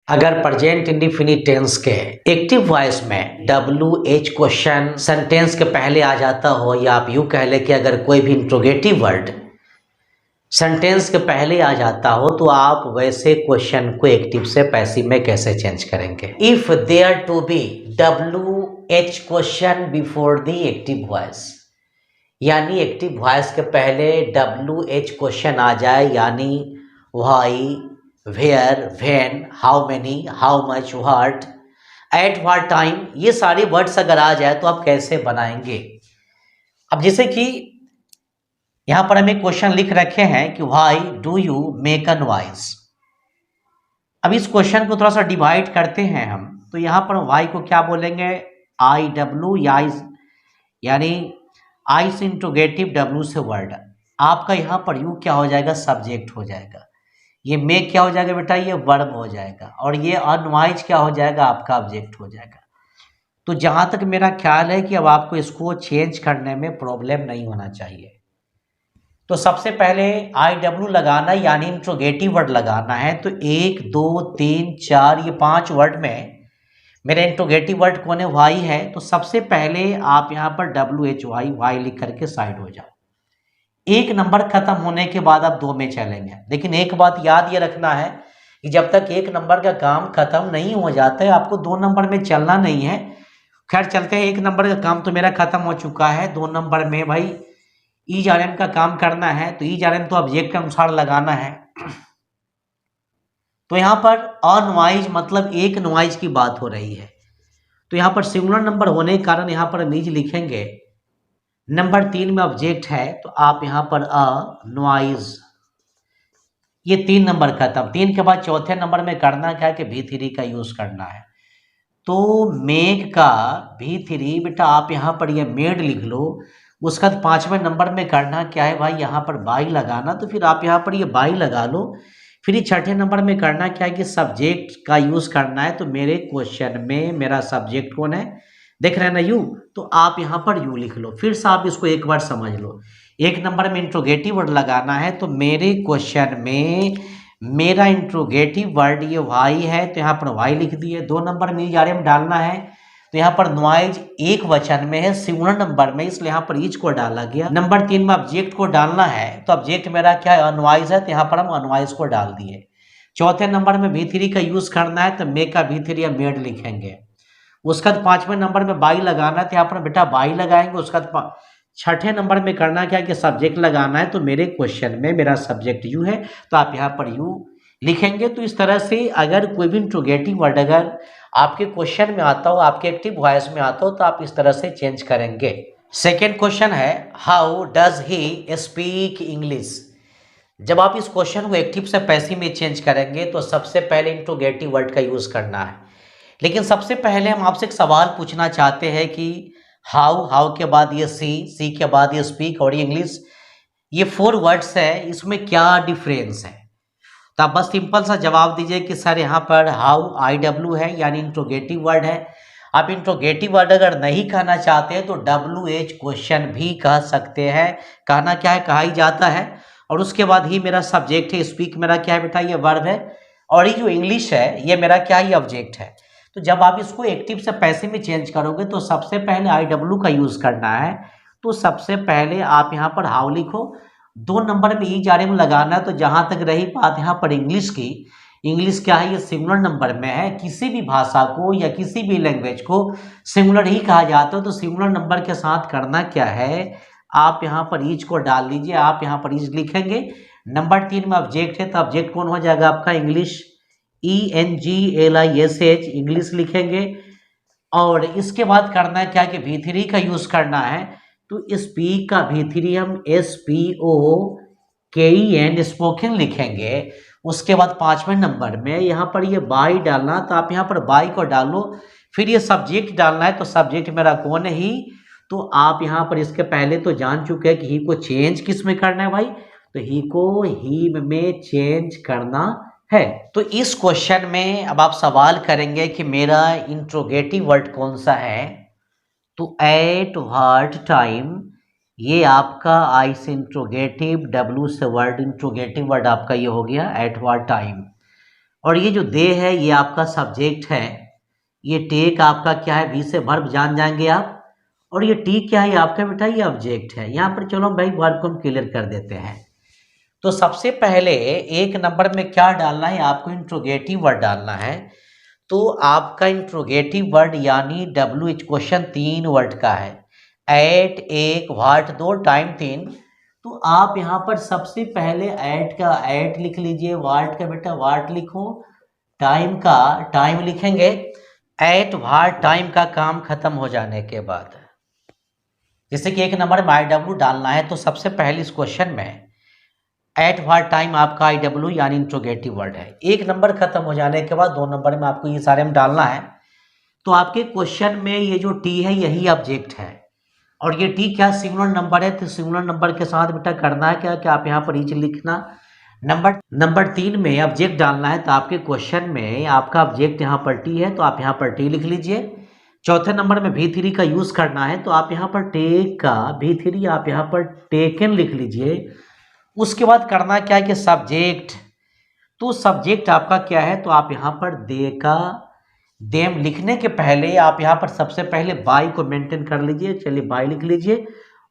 अगर present indefinite tense के active voice में डब्ल्यू एच क्वेश्चन सेंटेंस के पहले आ जाता हो, या आप यूँ कह ले कि अगर कोई भी इंट्रोगेटिव वर्ड सेंटेंस के पहले आ जाता हो, तो आप वैसे क्वेश्चन को एक्टिव से पैसिव में कैसे चेंज करेंगे। If there to be W H question before the active voice, यानी एक्टिव वॉइस के पहले डब्ल्यू एच क्वेश्चन आ जाए, यानी why, where, when, how many, how much, what, at what time, ये सारे वर्ड्स अगर आ जाए तो आप कैसे बनाएंगे। अब जैसे कि यहां पर हम एक क्वेश्चन लिख रखे हैं कि why do you make a noise. अब इस क्वेश्चन को थोड़ा सा डिवाइड करते हैं हम, तो यहां पर व्हाई को क्या बोलेंगे, आई डब्ल्यू, यानी आई से इंट्रोगेटिव, डब्ल्यू से वर्ड, आपका यहाँ पर यू क्या हो जाएगा, सब्जेक्ट हो जाएगा। ये मेक क्या हो जाएगा बेटा, ये वर्ब हो जाएगा, और ये अनवाइज क्या हो जाएगा, आपका ऑब्जेक्ट हो जाएगा। तो जहां तक मेरा ख्याल है कि अब आपको इसको चेंज करने में प्रॉब्लम नहीं होना चाहिए। तो सबसे पहले आई डब्ल्यू लगाना, यानी इंट्रोगेटिव वर्ड लगाना है। तो 1 2 3 4 ये 5 वर्ड में मेरा इंट्रोगेटिव वर्ड कौन है, वाई है। तो सबसे पहले आप यहाँ पर डब्ल्यू एच वाई लिख करके साइड हो जाओ। एक नंबर खत्म होने के बाद आप 2 में चलेंगे, लेकिन एक बात याद ये रखना है कि जब तक एक नंबर का काम खत्म नहीं हो जाता है, आपको 2 नंबर में चलना नहीं है। खैर चलते हैं, एक नंबर का काम तो मेरा खत्म हो चुका है। 2 नंबर में भाई ईज आर एम का काम करना है, तो ईज आर एम तो ऑब्जेक्ट के अनुसार लगाना है। तो यहाँ पर अनवाइज मतलब एक नॉइज की बात हो रही है, तो यहाँ पर सिंगुलर नंबर होने के कारण यहाँ पर हम ईज लिखेंगे। नंबर 3 में ऑब्जेक्ट है, तो आप यहाँ पर अ नॉइज, ये 3 नंबर खत्म। 3 के बाद चौथे नंबर में करना क्या है कि V3 का यूज करना है। तो मेक का V3 बेटा आप यहाँ पर ये मेड लिख लो। उसका 5वें नंबर में करना क्या है भाई, यहाँ पर बाई लगाना, तो फिर आप यहाँ पर ये बाई लगा लो। फिर ये 6ठे नंबर में करना क्या है कि सब्जेक्ट का यूज करना है। तो मेरे क्वेश्चन में मेरा सब्जेक्ट कौन है, देख रहे हैं ना, यू, तो आप यहाँ पर यू लिख लो। फिर से आप इसको एक बार समझ लो। 1 नंबर में इंट्रोगेटिव वर्ड लगाना है, तो मेरे क्वेश्चन में मेरा इंट्रोगेटिव वर्ड ये वाई है, तो यहाँ पर वाई लिख दिए। 2 नंबर में ईज डालना है, तो यहाँ पर नॉइज एक वचन में है, सिंगुलर नंबर में, इसलिए यहाँ पर ईज को डाला गया। नंबर 3 में ऑब्जेक्ट को डालना है, तो ऑब्जेक्ट मेरा क्या है, अनवाइज है, तो यहाँ पर हम अनवाइज को डाल दिए। चौथे नंबर में V3 का यूज करना है, तो मेक का V3 या मेड लिखेंगे। उसका 5वें नंबर में बाई लगाना है, तो यहाँ पर बेटा बाई लगाएंगे। उसका 6ठे नंबर में करना क्या कि सब्जेक्ट लगाना है, तो मेरे क्वेश्चन में मेरा सब्जेक्ट यू है, तो आप यहाँ पर यू लिखेंगे। तो इस तरह से अगर कोई भी इंट्रोगेटिव वर्ड अगर आपके क्वेश्चन में आता हो, आपके एक्टिव वॉइस में आता हो, तो आप इस तरह से चेंज करेंगे। सेकेंड क्वेश्चन है, how does he speak English. जब आप इस क्वेश्चन को एक्टिव से पैसिव में चेंज करेंगे, तो सबसे पहले इंट्रोगेटिव वर्ड का यूज करना है। लेकिन सबसे पहले हम आपसे एक सवाल पूछना चाहते हैं कि हाउ के बाद ये सी के बाद ये स्पीक और ये इंग्लिश, ये 4 वर्ड्स है, इसमें क्या डिफरेंस है। तो आप बस सिंपल सा जवाब दीजिए कि सर यहाँ पर हाउ IW है, यानी इंट्रोगेटिव वर्ड है। आप इंट्रोगेटिव वर्ड अगर नहीं कहना चाहते हैं तो WH क्वेश्चन भी कह सकते हैं। कहना क्या है, कहा ही जाता है। और उसके बाद ही मेरा सब्जेक्ट है, स्पीक मेरा क्या है बेटा, ये वर्ब है, और ये जो इंग्लिश है ये मेरा क्या है, ये ऑब्जेक्ट है। तो जब आप इसको एक्टिव से पैसिव में चेंज करोगे, तो सबसे पहले IW का यूज करना है। तो सबसे पहले आप यहाँ पर हाउ लिखो। 2 नंबर में ईज आर एम लगाना है। तो जहां तक रही बात यहाँ पर इंग्लिश की, इंग्लिश क्या है, ये सिंगुलर नंबर में है। किसी भी भाषा को या किसी भी लैंग्वेज को सिंगुलर ही कहा जाता है। तो सिंगुलर नंबर के साथ करना क्या है, आप यहाँ पर ईज को डाल लीजिए। आप यहाँ पर ईज लिखेंगे। नंबर 3 में ऑब्जेक्ट है, तो ऑब्जेक्ट कौन हो जाएगा आपका, इंग्लिश, ENGLISH, इंग्लिश लिखेंगे। और इसके बाद करना है क्या कि V3 का यूज करना है। तो स्पीक का V3 हम SPOKEN, स्पोकन लिखेंगे। उसके बाद 5वें नंबर में यहाँ पर ये बाई डालना, तो आप यहाँ पर बाई को डालो। फिर ये सब्जेक्ट डालना है, तो सब्जेक्ट मेरा कौन है, ही। तो आप यहाँ पर इसके पहले तो जान चुके हैं कि ही को चेंज किस में करना है भाई, तो ही को ही में चेंज करना है। तो इस क्वेश्चन में अब आप सवाल करेंगे कि मेरा इंट्रोगेटिव वर्ड कौन सा है। तो एट व्हाट टाइम, ये आपका आई से इंट्रोगेटिव, डब्ल्यू से वर्ड, इंट्रोगेटिव वर्ड आपका ये हो गया एट व्हाट टाइम। और ये जो दे है ये आपका सब्जेक्ट है, ये टेक आपका क्या है, वी से वर्ब जान जाएंगे आप, और ये टी क्या है, ये आपका बेटा ये ऑब्जेक्ट है। यहाँ पर चलो भाई वर्ब को हम क्लियर कर देते हैं। तो सबसे पहले एक नंबर में क्या डालना है, आपको इंट्रोगेटिव वर्ड डालना है। तो आपका इंट्रोगेटिव वर्ड यानी WH क्वेश्चन 3 वर्ड का है, एट, एक, व्हाट 2, टाइम 3। तो आप यहाँ पर सबसे पहले एट का एट लिख लीजिए, व्हाट का बेटा व्हाट लिखो, टाइम का टाइम लिखेंगे। एट व्हाट टाइम का काम खत्म हो जाने के बाद, जैसे कि एक नंबर में IW डालना है, तो सबसे पहले इस क्वेश्चन में एट व्हाट टाइम आपका IW यानी इंट्रोगेटिव वर्ड है। एक नंबर खत्म हो जाने के बाद 2 नंबर में आपको ये सारे में डालना है। तो आपके क्वेश्चन में ये जो टी है यही ऑब्जेक्ट है, और ये टी क्या सिंगुलर नंबर है, तो सिंगुलर नंबर के साथ बेटा करना है क्या, कि आप यहाँ पर ईच लिखना। नंबर 3 में ऑब्जेक्ट डालना है, तो आपके क्वेश्चन में आपका ऑब्जेक्ट यहाँ पर टी है, तो आप यहाँ पर टी लिख लीजिए। चौथे नंबर में V3 का यूज करना है, तो आप यहाँ पर टेक का V3 आप यहाँ पर टेकन लिख लीजिए। उसके बाद करना क्या है कि सब्जेक्ट, तो सब्जेक्ट आपका क्या है, तो आप यहाँ पर दे का देम लिखने के पहले आप यहाँ पर सबसे पहले बाई को मेंटेन कर लीजिए। चलिए बाई लिख लीजिए,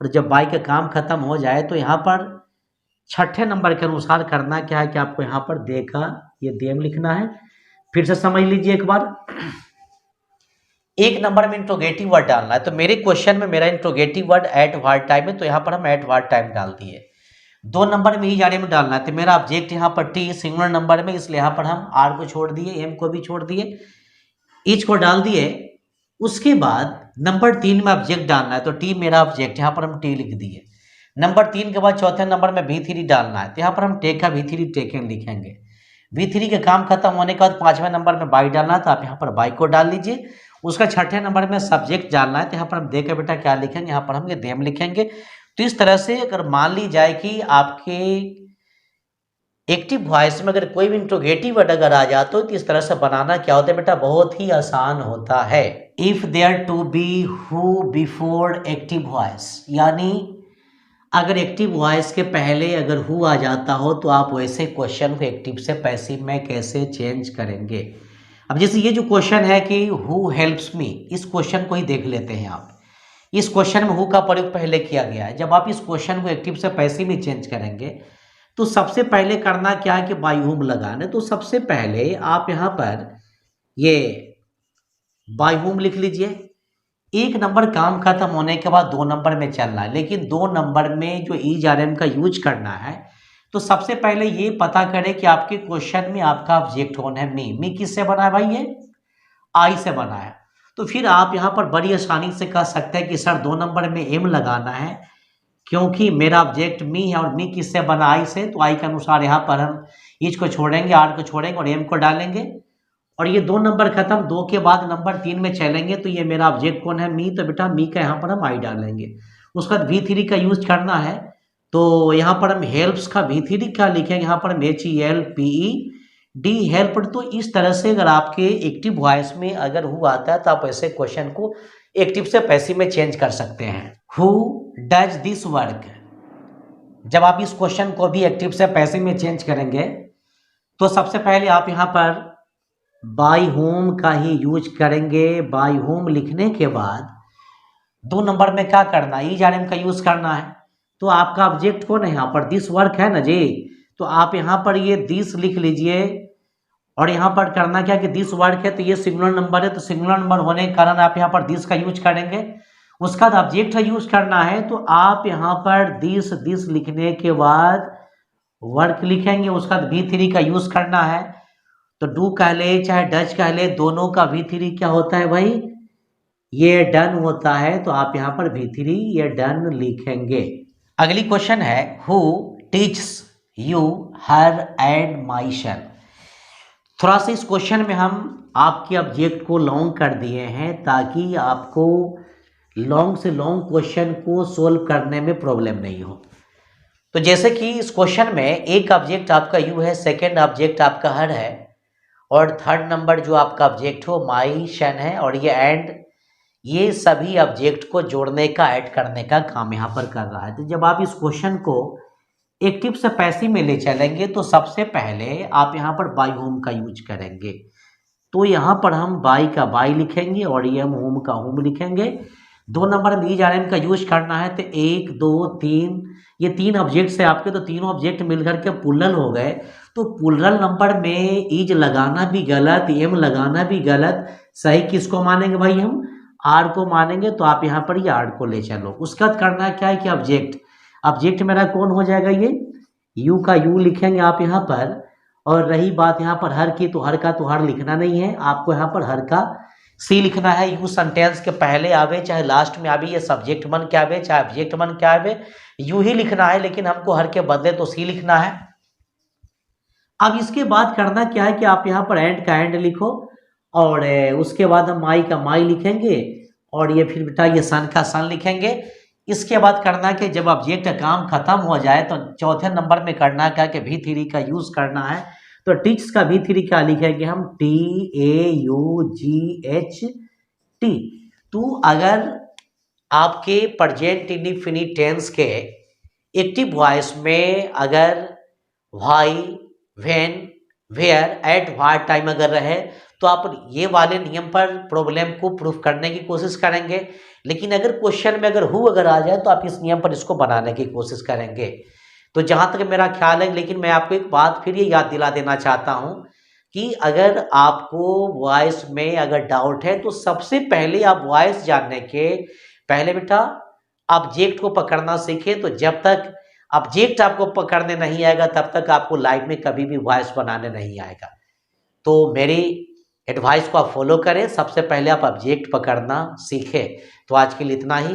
और जब बाई का काम खत्म हो जाए तो यहाँ पर छठे नंबर के अनुसार करना क्या है कि आपको यहाँ पर दे का ये देम लिखना है। फिर से समझ लीजिए एक बार, एक नंबर में इंट्रोगेटिव वर्ड डालना है। तो मेरे क्वेश्चन में मेरा interrogative word at what time है, तो यहाँ पर हम एट व्हाट टाइम डाल दिए। 2 नंबर में ही जाने में डालना है, तो मेरा ऑब्जेक्ट यहाँ पर टी सिंगुलर नंबर में, इसलिए यहाँ पर हम आर को छोड़ दिए, एम को भी छोड़ दिए, ईच को डाल दिए। उसके बाद नंबर 3 में ऑब्जेक्ट डालना है, तो टी मेरा ऑब्जेक्ट, यहाँ पर हम टी लिख दिए। नंबर 3 के बाद चौथे नंबर में V3 डालना है, तो यहाँ पर हम टेक का V3 टेकन लिखेंगे। V3 के काम खत्म होने के बाद 5वें नंबर में बाई डालना है, तो आप यहाँ पर बाई को डाल लीजिए। उसका छठे नंबर में सब्जेक्ट डालना है, तो यहाँ पर हम दे का बेटा क्या लिखेंगे, यहाँ पर हम ये देम लिखेंगे। तो इस तरह से अगर मान ली जाए कि आपके एक्टिव वॉइस में अगर कोई भी इंट्रोगेटिव वर्ड अगर आ जाता हो, तो इस तरह से बनाना क्या होता है बेटा, बहुत ही आसान होता है। If there to be who before active voice, यानी अगर एक्टिव वॉइस के पहले अगर हु आ जाता हो, तो आप वैसे क्वेश्चन को एक्टिव से पैसिव में कैसे चेंज करेंगे। अब जैसे ये जो क्वेश्चन है कि हु हेल्प्स मी, इस क्वेश्चन को ही देख लेते हैं आप। इस क्वेश्चन में हु का प्रयोग पहले किया गया है। जब आप इस क्वेश्चन को एक्टिव से पैसिव में चेंज करेंगे, तो सबसे पहले करना क्या है कि बाई हुम लगाना। तो सबसे पहले आप यहाँ पर ये बाई हुम लिख लीजिए। एक नंबर काम खत्म होने के बाद 2 नंबर में चलना है, लेकिन 2 नंबर में जो ERM का यूज करना है, तो सबसे पहले ये पता करें कि आपके क्वेश्चन में आपका ऑब्जेक्ट कौन है, मी किससे बना है भाई, ये आई से बना है। तो फिर आप यहाँ पर बड़ी आसानी से कह सकते हैं कि सर 2 नंबर में एम लगाना है, क्योंकि मेरा ऑब्जेक्ट मी है और मी किससे बना, आई से। तो आई के अनुसार यहाँ पर हम ईच को छोड़ेंगे, आर को छोड़ेंगे और एम को डालेंगे, और ये 2 नंबर खत्म। 2 के बाद नंबर 3 में चलेंगे, तो ये मेरा ऑब्जेक्ट कौन है, मी, तो बेटा मी का यहाँ पर हम आई डालेंगे। उसके बाद V3 का यूज करना है, तो यहाँ पर हम हेल्प्स का V3 क्या लिखेंगे, यहाँ पर हम HELPED हेल्प। तो इस तरह से अगर आपके एक्टिव वॉइस में अगर हु आता है, तो आप ऐसे क्वेश्चन को एक्टिव से पैसिव में चेंज कर सकते हैं। हु डज दिस वर्क, जब आप इस क्वेश्चन को भी एक्टिव से पैसिव में चेंज करेंगे, तो सबसे पहले आप यहाँ पर बाई होम का ही यूज करेंगे। बाई होम लिखने के बाद 2 नंबर में क्या करना है, ERM का यूज करना है। तो आपका ऑब्जेक्ट कौन है, यहाँ पर दिस वर्क है ना जी, तो आप यहाँ पर ये दिस लिख लीजिए, और यहाँ पर करना क्या कि दिस वर्क है, तो ये सिंगुलर नंबर है, तो सिंगुलर नंबर होने के कारण आप यहाँ पर दिस का यूज करेंगे। उसका बाद ऑब्जेक्ट का यूज करना है, तो आप यहाँ पर दिस लिखने के बाद वर्क लिखेंगे। उसका बाद V3 का यूज करना है, तो डू कह ले चाहे डच कह ले, दोनों का V3 क्या होता है भाई, ये डन होता है। तो आप यहाँ पर V3 ये डन लिखेंगे। अगली क्वेश्चन है, who teaches you her and my son. थोड़ा सा इस क्वेश्चन में हम आपके ऑब्जेक्ट को लॉन्ग कर दिए हैं, ताकि आपको लॉन्ग से लॉन्ग क्वेश्चन को सोल्व करने में प्रॉब्लम नहीं हो। तो जैसे कि इस क्वेश्चन में एक ऑब्जेक्ट आपका यू है, सेकेंड ऑब्जेक्ट आपका हर है, और थर्ड नंबर जो आपका ऑब्जेक्ट हो माई शन है, और ये एंड, ये सभी ऑब्जेक्ट को जोड़ने का, ऐड करने का काम यहाँ पर कर रहा है। तो जब आप इस क्वेश्चन को एक्टिव से पैसिव में ले चलेंगे तो सबसे पहले आप यहाँ पर बाई होम का यूज करेंगे। तो यहाँ पर हम बाई का बाई लिखेंगे और ये हम होम का होम लिखेंगे। 2 नंबर में ईज आर एम का यूज करना है तो 1 2 3 ये 3 ऑब्जेक्ट्स है आपके, तो तीनों ऑब्जेक्ट मिलकर के प्लुरल हो गए। तो प्लुरल नंबर में ईज लगाना भी गलत, एम लगाना भी गलत। सही किसको मानेंगे भाई, हम आर को मानेंगे। तो आप यहाँ पर ये आर को ले चलो। उसका करना क्या है कि ऑब्जेक्ट, ऑब्जेक्ट मेरा कौन हो जाएगा, ये यू का यू लिखेंगे आप यहाँ पर। और रही बात यहाँ पर हर की, तो हर का तो हर लिखना नहीं है आपको, यहाँ पर हर का सी लिखना है। यू सेंटेंस के पहले आवे चाहे लास्ट में आवे, ये सब्जेक्ट बन के आवे चाहे ऑब्जेक्ट बन के आवे, यू ही लिखना है, लेकिन हमको हर के बदले तो सी लिखना है। अब इसके बाद करना क्या है कि आप यहाँ पर एंड का एंड लिखो और उसके बाद हम माई का माई लिखेंगे और ये फिर बेटा ये सन का सन लिखेंगे। इसके बाद करना कि जब ऑब्जेक्ट का काम खत्म हो जाए तो चौथे नंबर में करना क्या कि V3 का यूज करना है। तो टिक्स का V3 क्या लिखेंगे हम, TAUGHT। तो अगर आपके प्रेजेंट इंडेफिनिट टेंस के एक्टिव वॉइस में अगर why, when, where, at what time अगर रहे तो आप ये वाले नियम पर प्रॉब्लम को प्रूफ करने की कोशिश करेंगे। लेकिन अगर क्वेश्चन में अगर हु अगर आ जाए तो आप इस नियम पर इसको बनाने की कोशिश करेंगे। तो जहाँ तक मेरा ख्याल है, लेकिन मैं आपको एक बात फिर ये याद दिला देना चाहता हूँ कि अगर आपको वॉइस में अगर डाउट है तो सबसे पहले आप वॉइस जानने के पहले बेटा ऑब्जेक्ट को पकड़ना सीखें। तो जब तक ऑब्जेक्ट आपको पकड़ने नहीं आएगा तब तक आपको लाइफ में कभी भी वॉइस बनाने नहीं आएगा। तो मेरी एडवाइस को आप फॉलो करें, सबसे पहले आप ऑब्जेक्ट पकड़ना सीखें। तो आज के लिए इतना ही।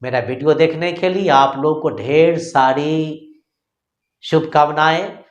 मेरा वीडियो देखने के लिए आप लोग को ढेर सारी शुभकामनाएं।